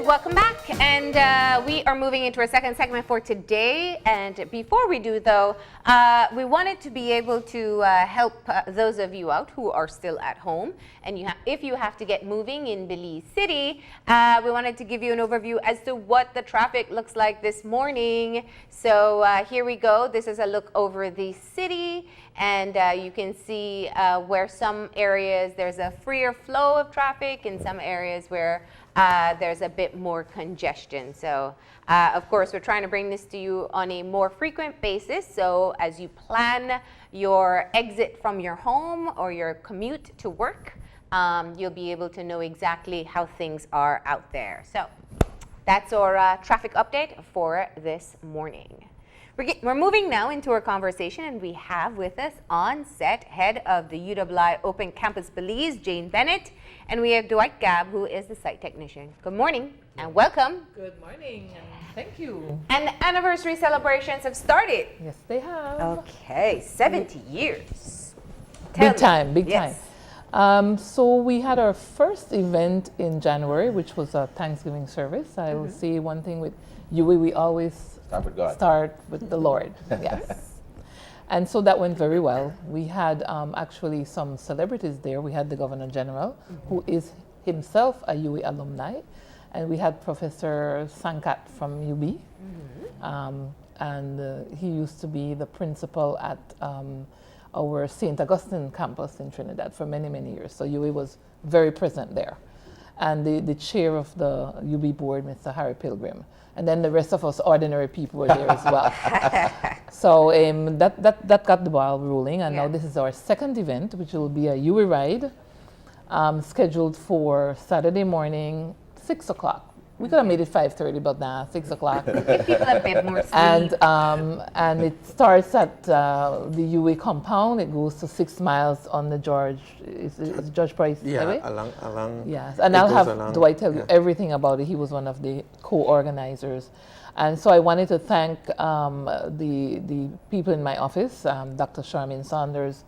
welcome back. And we are moving into our second segment for today. And before we do, though, we wanted to be able to help those of you out who are still at home. And if you have to get moving in Belize City, we wanted to give you an overview as to what the traffic looks like this morning. So here we go. This is a look over the city. And you can see where some areas there's a freer flow of traffic, in some areas where there's a bit more congestion. So, of course, we're trying to bring this to you on a more frequent basis. So as you plan your exit from your home or your commute to work, you'll be able to know exactly how things are out there. So that's our traffic update for this morning. We're moving now into our conversation, and we have with us on set head of the UWI Open Campus Belize, Jane Bennett, and we have Dwight Gabb, who is the site technician. Good morning and welcome. Good morning and thank you. And the anniversary celebrations have started. Yes, they have. Okay, 70 years. Big time. So we had our first event in January, which was a Thanksgiving service. I will say one thing with UWI, we always start with the Lord. Yes. And so that went very well. We had actually some celebrities there. We had the Governor General, who is himself a UWI alumni, and we had Professor Sankat from UB. And he used to be the principal at our St. Augustine campus in Trinidad for many, many years. So UWI was very present there. And the chair of the UB board, Mr. Harry Pilgrim. And then the rest of us ordinary people were there as well. So that got the ball rolling. And now this is our second event, which will be a UWI ride, scheduled for Saturday morning, 6 o'clock. We could have made it 5:30, but nah, 6 o'clock. Give people a bit more sleep. And it starts at the UWI compound. It goes to 6 miles on the George Price Highway? Along. Yes, and I'll have Dwight tell you everything about it. He was one of the co-organizers. And so I wanted to thank the people in my office, Dr. Charmaine Saunders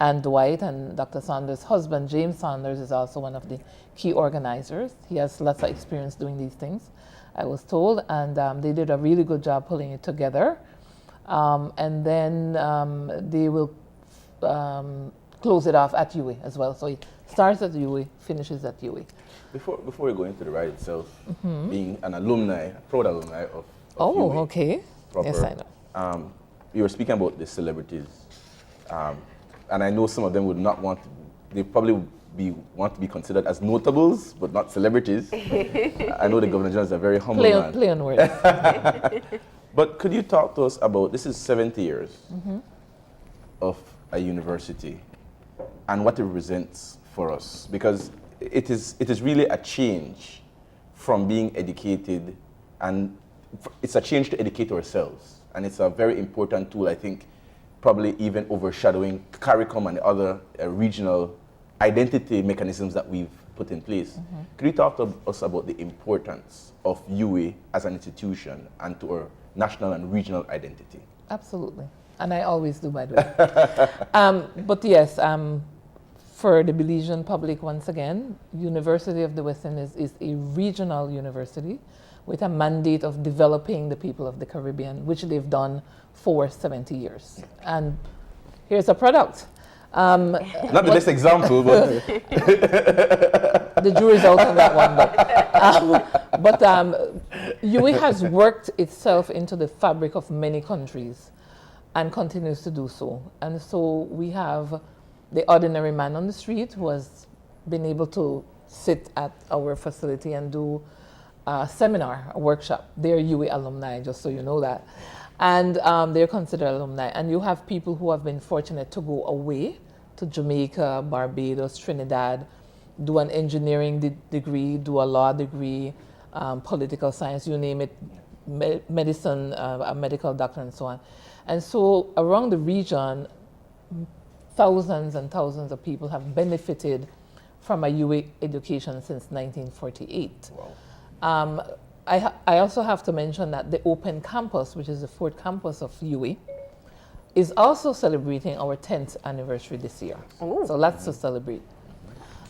and Dwight, and Dr. Saunders' husband, James Saunders, is also one of the key organizers. He has lots of experience doing these things, I was told, and they did a really good job pulling it together. And then they will close it off at UWI as well. So it starts at UWI, finishes at UWI. Before we go into the ride itself, being an alumni, proud alumni of UWI, okay. Proper, yes, I know. You were speaking about the celebrities. And I know some of them would not want to, they probably want to be considered as notables, but not celebrities. I know the Governor General is a very humble man. Play on words. But could you talk to us about, this is 70 years of a university and what it represents for us, because it is really a change from being educated, and it's a change to educate ourselves. And it's a very important tool, I think, probably even overshadowing CARICOM and other regional identity mechanisms that we've put in place. Could you talk to us about the importance of UWI as an institution and to our national and regional identity? Absolutely. And I always do, by the way. But yes, for the Belizean public, once again, University of the West Indies is a regional university with a mandate of developing the people of the Caribbean, which they've done for 70 years. And here's a product. Not the best example, but... the jury's out on that one. But UWI has worked itself into the fabric of many countries and continues to do so. And so we have the ordinary man on the street who has been able to sit at our facility and do a seminar, a workshop. They're UWI alumni, just so you know that. And they're considered alumni. And you have people who have been fortunate to go away to Jamaica, Barbados, Trinidad, do an engineering degree, do a law degree, political science, you name it, medicine, a medical doctor, and so on. And so around the region, thousands and thousands of people have benefited from a UWI education since 1948. Wow. I also have to mention that the Open Campus, which is the fourth campus of UWI, is also celebrating our 10th anniversary this year. Ooh. So lots to celebrate.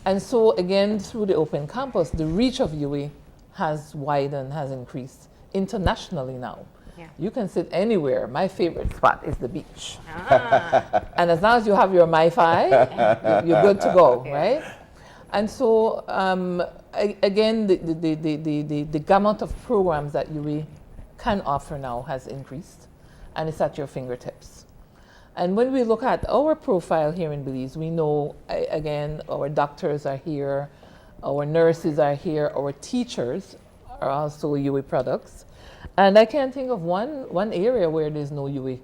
And so again, through the Open Campus, the reach of UWI has widened, has increased internationally now. Yeah. You can sit anywhere. My favorite spot is the beach. Ah. And as long as you have your MiFi, you're good to go, Yeah. right? And so, again, the gamut of programs that UWI can offer now has increased, and it's at your fingertips. And when we look at our profile here in Belize, we know, again, our doctors are here, our nurses are here, our teachers are also UWI products. And I can't think of one area where there's no UWI.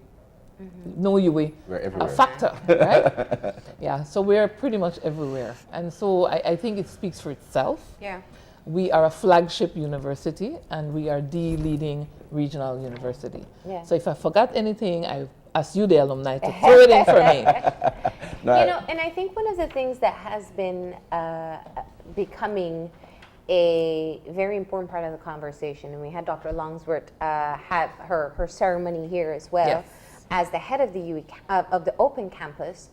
No UWI, We're a everywhere. factor, right? Yeah, so we're pretty much everywhere. And so I think it speaks for itself. Yeah. We are a flagship university, and we are the leading regional university. Yeah. So if I forgot anything, I ask you, the alumni, to throw it in for me. No, You know, and I think one of the things that has been becoming a very important part of the conversation, and we had Dr. Longsworth have her ceremony here as well, Yes. as the head of the of the Open Campus.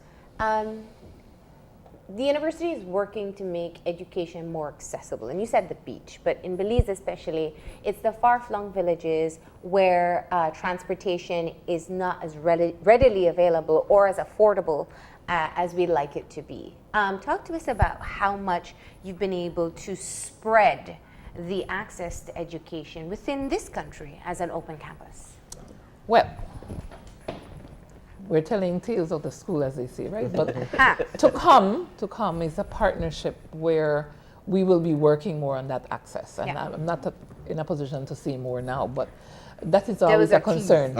The university is working to make education more accessible. And you said the beach, but in Belize especially, it's the far-flung villages where transportation is not as readily available or as affordable as we'd like it to be. Talk to us about how much you've been able to spread the access to education within this country as an open campus. Well, we're telling tales of the school, as they say, right? But Ha. to come is a partnership where we will be working more on that access. And Yeah. I'm not in a position to say more now, but that is That always was a our tease. concern.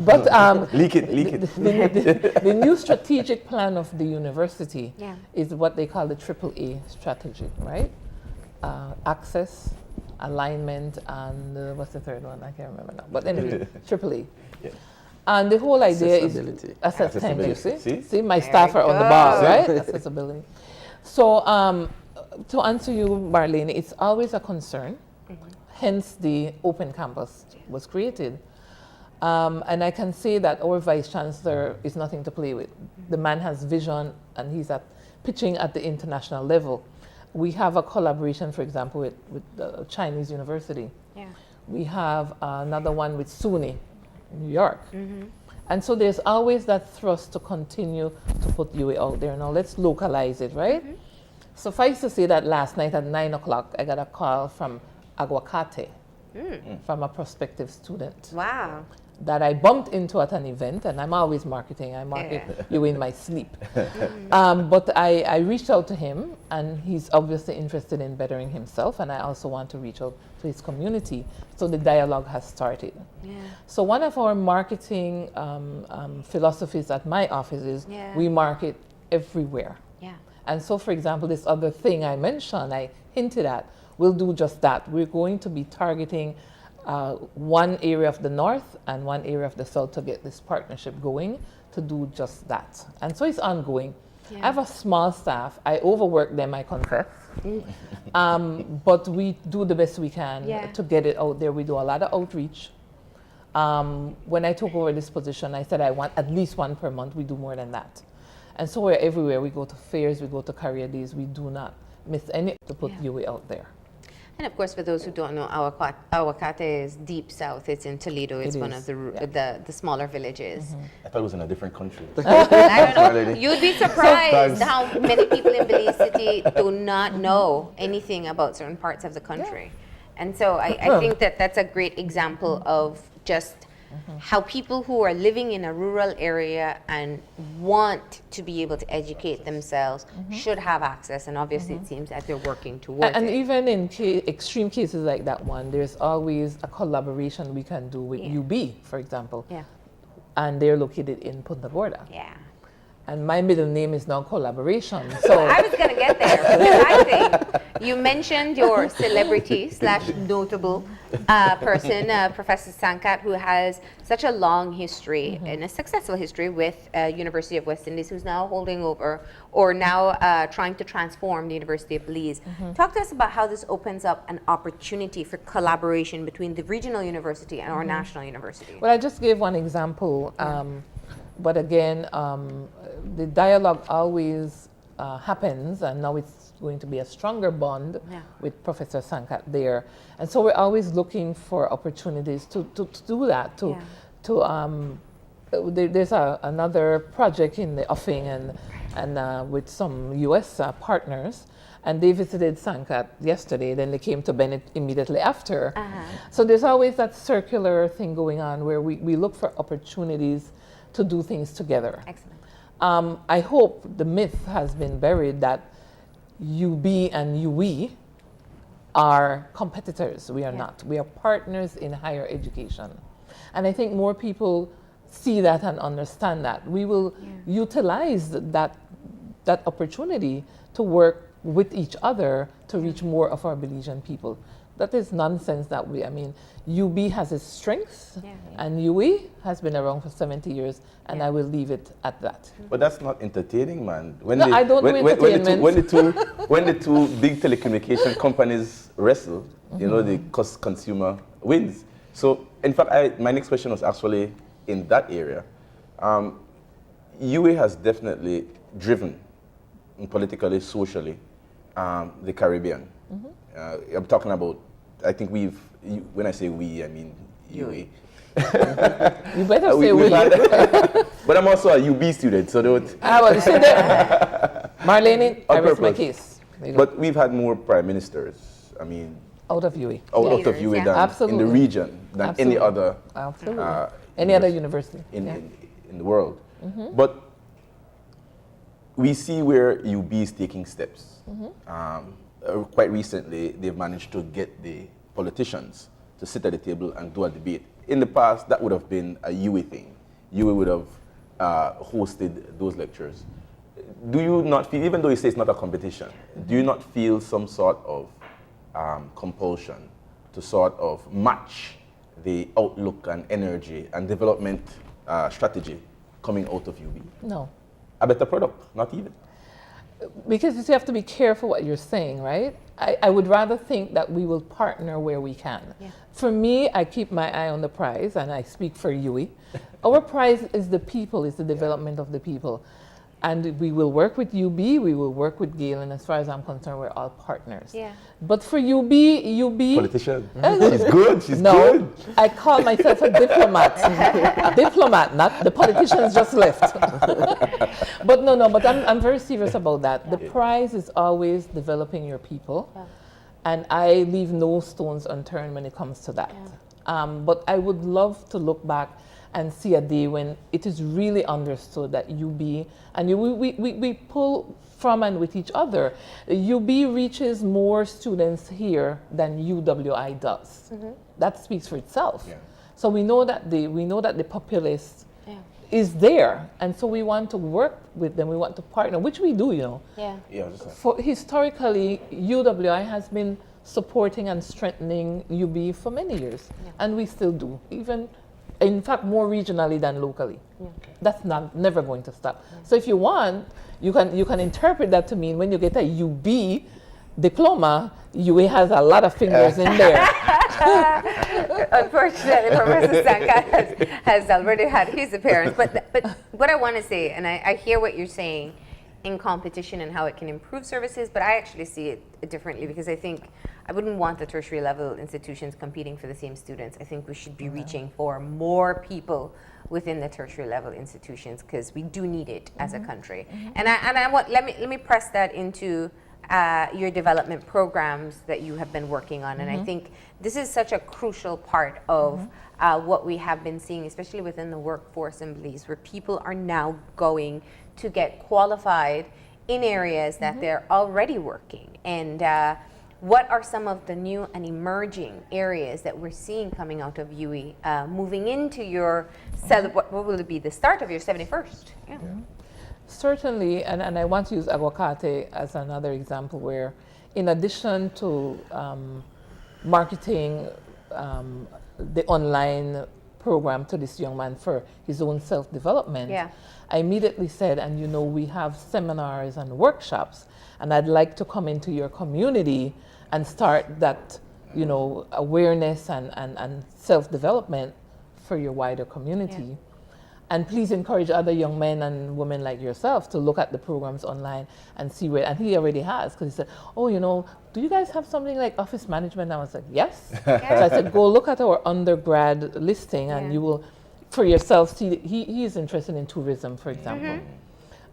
But leak it. the new strategic plan of the university Yeah. is what they call the AAA strategy, right? Access, alignment, and what's the third one? I can't remember now. But anyway, AAA. Yeah. And the whole idea is Accessibility. thank you. Accessibility. See, my There staff we are on the go. ball, right? Accessibility. So, to answer you, Marlene, it's always a concern. Hence, the open campus was created. And I can say that our vice chancellor is nothing to play with. The man has vision, and he's pitching at the international level. We have a collaboration, for example, with the Chinese university. Yeah. We have another one with SUNY in New York. And so there's always that thrust to continue to put UWI out there. Now let's localize it, right? Suffice to say that last night at 9 o'clock, I got a call from Aguacate, from a prospective student Wow. that I bumped into at an event, and I'm always marketing. I market you in my sleep. But I reached out to him, and he's obviously interested in bettering himself, and I also want to reach out to his community. So the dialogue has started. Yeah. So one of our marketing philosophies at my office is Yeah. we market everywhere. Yeah. And so, for example, this other thing I mentioned, I hinted at, we'll do just that. We're going to be targeting one area of the north and one area of the south to get this partnership going to do just that. And so it's ongoing. Yeah. I have a small staff. I overwork them, I confess. But we do the best we can Yeah. to get it out there. We do a lot of outreach. When I took over this position, I said I want at least one per month. We do more than that. And so we're everywhere. We go to fairs, we go to career days. We do not miss any to put UWI out there. And of course, for those who don't know, Aguacate is deep south. It's in Toledo. It's It one is, of the smaller villages. I thought it was in a different country. I don't know. Lady. You'd be surprised Sometimes. how many people in Belize City do not know anything about certain parts of the country. And so I think that that's a great example of just how people who are living in a rural area and want to be able to educate themselves should have access. And obviously, it seems that they're working towards And it. even in extreme cases like that one, there's always a collaboration we can do with Yeah. UB, for example. Yeah. And they're located in Punta Gorda. Yeah. And my middle name is now Collaboration. So I was going to get there because I think you mentioned your celebrity / notable person, Professor Sankat, who has such a long history and a successful history with University of West Indies, who's now holding over or now trying to transform the University of Belize. Talk to us about how this opens up an opportunity for collaboration between the regional university and our national university. well, I just gave one example. But again, the dialogue always happens, and now it's going to be a stronger bond Yeah. with Professor Sankat there. And so we're always looking for opportunities to do that, Yeah. there's another project in the offing and with some U.S. Partners, and they visited Sankat yesterday, then they came to Bennett immediately after. So there's always that circular thing going on where we look for opportunities to do things together. Excellent. I hope the myth has been buried that UB and UE are competitors. We are not. We are partners in higher education. And I think more people see that and understand that. We will utilize that opportunity to work with each other to reach more of our Belizean people. That is nonsense that UB has its strengths, and UE has been around for 70 years, and I will leave it at that. But that's not entertaining, man. I don't do entertainment. When the two big telecommunication companies wrestle, the consumer wins. So, in fact, my next question was actually in that area. UE has definitely driven politically, socially, the Caribbean. I'm talking about, I think when I say we, I mean UE. You better say we. But I'm also a UB student, so don't. You see that? Marlene, I rest my case. But we've had more prime ministers, out of UE. Out of UE than in the region, than any other any other university in the world. But we see where UB is taking steps. Quite recently, they've managed to get the politicians to sit at the table and do a debate. In the past, that would have been a UE thing. UE would have hosted those lectures. Do you not feel, even though you say it's not a competition, do you not feel some sort of compulsion to sort of match the outlook and energy and development strategy coming out of UB? No. A better product, not even. Because you have to be careful what you're saying, right? I would rather think that we will partner where we can. For me, I keep my eye on the prize, and I speak for UE. Our prize is the people, is the development of the people. And we will work with UB, we will work with Gail, and as far as I'm concerned, we're all partners. But for UB... Politician. She's good, she's good. No, I call myself a diplomat. A diplomat, not the politicians just left. But but I'm very serious about that. The prize is always developing your people, and I leave no stones unturned when it comes to that. But I would love to look back and see a day when it is really understood that UB, and we pull from and with each other. UB reaches more students here than UWI does. That speaks for itself. So we know that the populace is there, and so we want to work with them. We want to partner, which we do, For historically, UWI has been supporting and strengthening UB for many years, and we still do, even. In fact, more regionally than locally. That's never going to stop. So if you want, you can interpret that to mean when you get a UB diploma, UE has a lot of fingers in there. Unfortunately, Professor Sankat has already had his appearance. But what I want to say, and I hear what you're saying in competition and how it can improve services, but I actually see it differently, because I think I wouldn't want the tertiary level institutions competing for the same students. I think we should be reaching for more people within the tertiary level institutions, because we do need it as a country. And I want, let me press that into your development programs that you have been working on. And I think this is such a crucial part of what we have been seeing, especially within the workforce in Belize, where people are now going to get qualified in areas that they're already working. And what are some of the new and emerging areas that we're seeing coming out of UE, moving into your, what will it be, the start of your 71st? Certainly, and I want to use Aguacate as another example where, in addition to marketing the online program to this young man for his own self-development, I immediately said, and we have seminars and workshops, and I'd like to come into your community and start that, awareness and self-development for your wider community. And please encourage other young men and women like yourself to look at the programs online and see where, and he already has, because he said, oh, you know, do you guys have something like office management? I was like, yes. So I said, go look at our undergrad listing and you will, for yourself, see, he is interested in tourism, for example.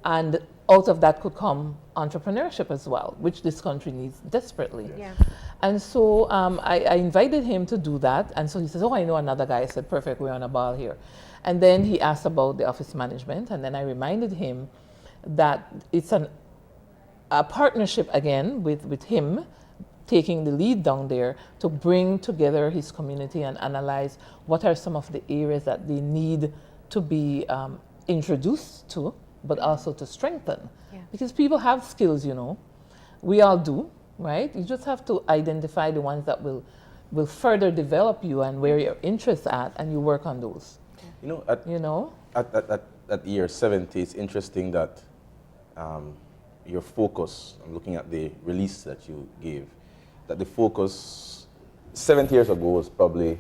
And out of that could come entrepreneurship as well, which this country needs desperately. And so I invited him to do that. And so he says, oh, I know another guy. I said, perfect, we're on a ball here. And then he asked about the office management. And then I reminded him that it's a partnership again with him taking the lead down there to bring together his community and analyze what are some of the areas that they need to be introduced to, but also to strengthen. Because people have skills, you know. We all do, right? You just have to identify the ones that will further develop you and where your interests at, and you work on those. At year 70, it's interesting that your focus, I'm looking at the release that you gave, that the focus 70 years ago was probably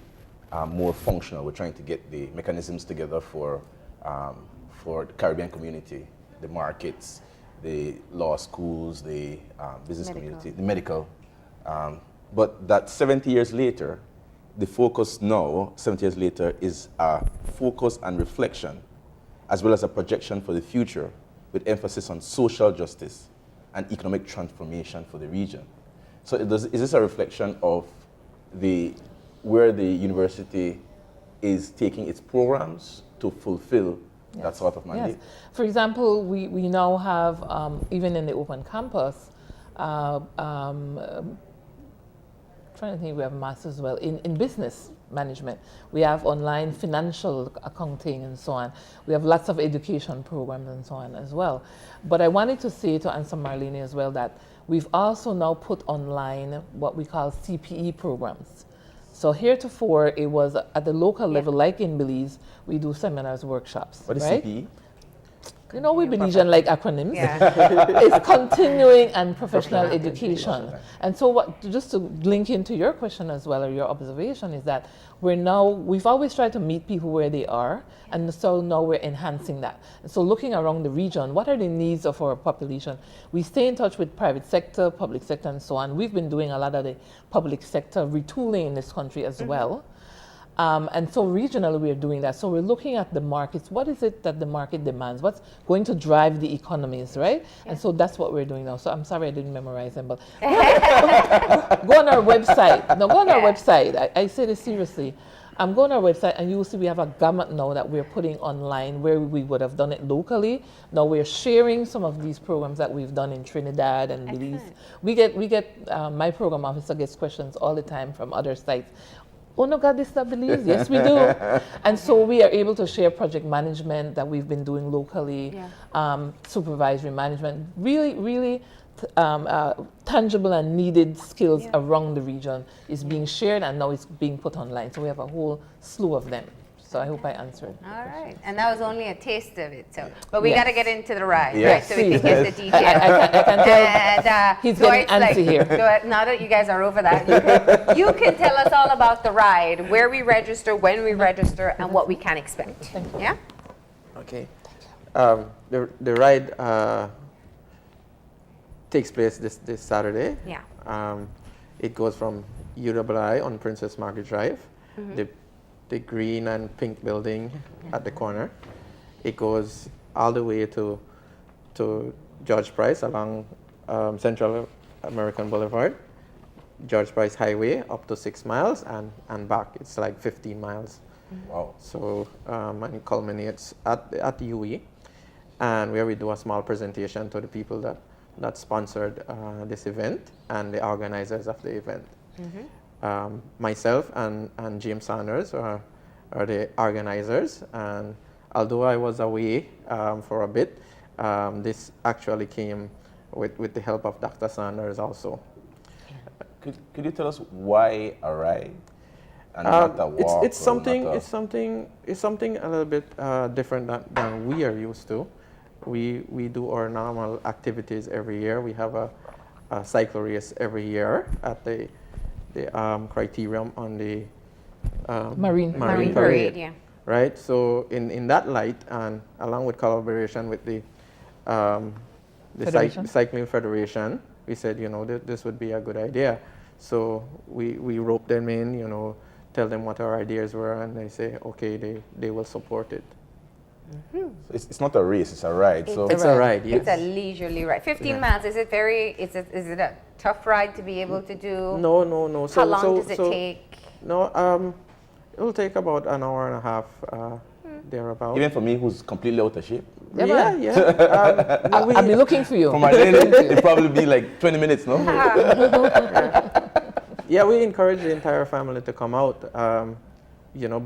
more functional. We're trying to get the mechanisms together for the Caribbean community, the markets, the law schools, the business community, the medical. But that 70 years later, the focus now, 70 years later, is a focus and reflection, as well as a projection for the future, with emphasis on social justice and economic transformation for the region. So is this a reflection of where the university is taking its programs to fulfill that sort of mandate? Yes. For example, we now have, even in the open campus, trying to think, we have masters as well in business management. We have online financial accounting and so on. We have lots of education programs and so on as well. But I wanted to say, to answer Marlene as well, that we've also now put online what we call CPE programs. So heretofore, it was at the local level, like in Belize, we do seminars, workshops. What is right? CPE? You know, we Belizean like acronyms. It's continuing and professional education. And so just to link into your question as well, or your observation, is that we've always tried to meet people where they are, and so now we're enhancing that. And so looking around the region, what are the needs of our population? We stay in touch with private sector, public sector, and so on. We've been doing a lot of the public sector retooling in this country as well. And so regionally we're doing that. So we're looking at the markets. What is it that the market demands? What's going to drive the economies, right? And so that's what we're doing now. So I'm sorry I didn't memorize them, but go on our website. No, go on our website. I say this seriously. Go on our website and you will see we have a gamut now that we're putting online where we would have done it locally. Now we're sharing some of these programs that we've done in Trinidad and Belize. We get my program officer gets questions all the time from other sites. Oh no, God, this is not Belize. Yes, we do. And so we are able to share project management that we've been doing locally, supervisory management, really tangible and needed skills around the region is being shared, and now it's being put online. So we have a whole slew of them. So I hope I answered. All right, and that was only a taste of it. So, but we got to get into the ride, Yes. right? So we can get the details. I can tell And he's Dwight's getting antsy here. Now that you guys are over that, you can tell us all about the ride, where we register, when we register, and what we can expect. Yeah. Okay. The ride takes place this Saturday. Yeah. It goes from UWI on Princess Margaret Drive, the green and pink building at the corner. It goes all the way to George Price along Central American Boulevard, George Price Highway up to 6 miles and back. It's like 15 miles. Wow. So, and it culminates at the UE, and where we do a small presentation to the people that sponsored this event and the organizers of the event. Myself and James Sanders are the organizers, and although I was away for a bit, this actually came with the help of Dr. Sanders also. Could you tell us why a ride and not a walk? It's something a little bit different than we are used to. We do our normal activities every year. We have a cycle race every year at the criterium on the Marine Parade. Yeah. right? So in that light, and along with collaboration with the Federation. Cycling Federation, we said, this would be a good idea. So we roped them in, tell them what our ideas were, and they say, okay, they will support it. It's not a race, it's a ride. So It's a ride, yes. It's a leisurely ride. 15 Yeah. miles. Is it a tough ride to be able to do? No. How long does it take? No, it will take about an hour and a half, thereabout. even for me, who's completely out of shape, Yeah, Yeah, man. yeah. I'll be looking for you. for my lady, it'd probably be like 20 minutes, no? Yeah, we encourage the entire family to come out.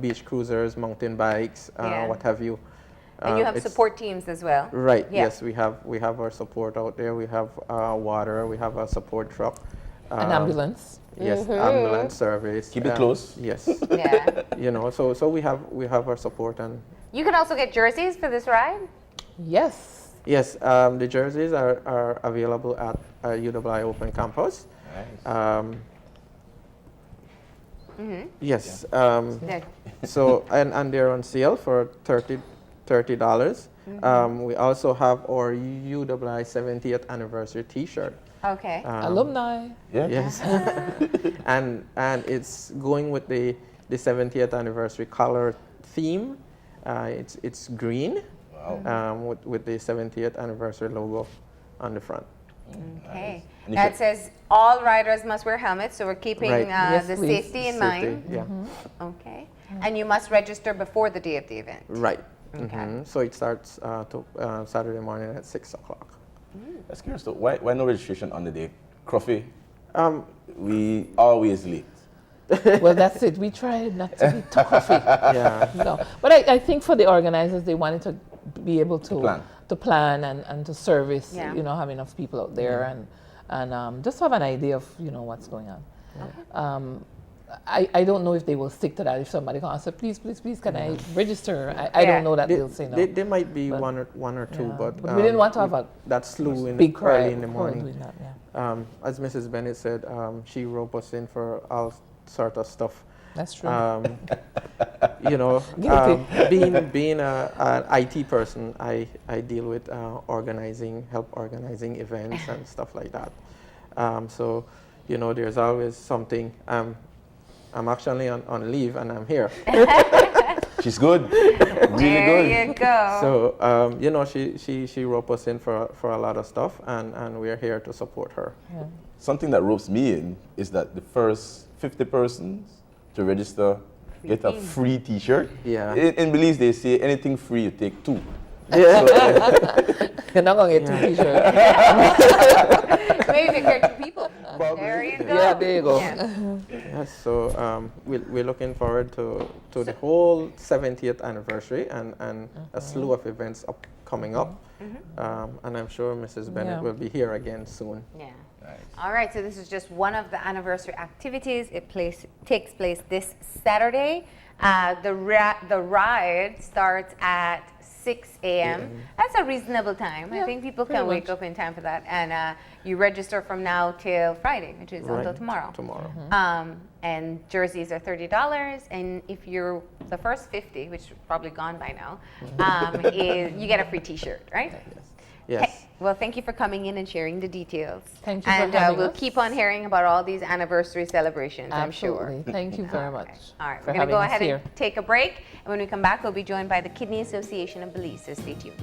Beach cruisers, mountain bikes, Yeah. what have you. And you have It's- support teams as well. Right. Yeah. Yes, we have our support out there. We have water. We have a support truck. An ambulance. Yes, ambulance service. Keep it close. Yes. Yeah. So we have our support, and You can also get jerseys for this ride. Yes. yes, the jerseys are available at UWI Open Campus. Nice. Yes. Yeah. So and they're on sale for $30. We also have our UWI 70th anniversary T-shirt. Okay. Alumni. Yeah. Yes, and it's going with the 70th anniversary color theme. It's green, Wow. with the 70th anniversary logo on the front. Okay. And you That can- says all riders must wear helmets, so we're keeping Right. Yes, the please. safety in Safety, mind. yeah, Okay. And you must register before the day of the event. right. Okay. So it starts Saturday morning at 6 o'clock. That's curious though. Why no registration on the day? Coffee, Um, we always late. Well, that's it. We tried not to be too coffee. yeah. No. But I think for the organizers, they wanted to be able to plan and to service, Yeah. have enough people out there and just have an idea of, what's going on. I don't know if they will stick to that. If somebody comes and say, please, can I register? I Yeah. don't know that They, they'll say no. they might be But- one or two, Yeah. but we didn't want to have a that slew in big crowd early in the crowd morning. doing that, yeah. As Mrs. Bennett said, she roped us in for all sort of stuff. That's true. Being an IT person, I deal with help organizing events and stuff like that. So, there's always something. I'm actually on leave and I'm here. She's good. Really There good. you go. So, she roped us in for a lot of stuff, and we're here to support her. Yeah. Something that ropes me in is that the first 50 persons to register get a free T-shirt. Yeah. In Belize, they say anything free, you take two. Yeah. You're not going to get two T-shirts. Maybe there are two people. There you go. Yeah, there you go. Yeah. Yes, so we're looking forward to the whole 70th anniversary and a slew of events coming up. And I'm sure Mrs. Bennett Yeah. will be here again soon. Yeah. Nice. All right, so this is just one of the anniversary activities. It takes place this Saturday. The ride starts at 6 a.m. That's a reasonable time. I Yeah, think people pretty can wake much. up in time for that. And you register from now till Friday, which is until tomorrow. Tomorrow. And jerseys are $30. And if you're the first 50, which is probably gone by now, you get a free T-shirt, right? Yes. Okay. Well, thank you for coming in and sharing the details. Thank you for and having we'll us. keep on hearing about all these anniversary celebrations, I'm sure. Absolutely. Thank you very much. All right, for we're going to having go us ahead here. and take a break. And when we come back, we'll be joined by the Kidney Association of Belize, so stay tuned.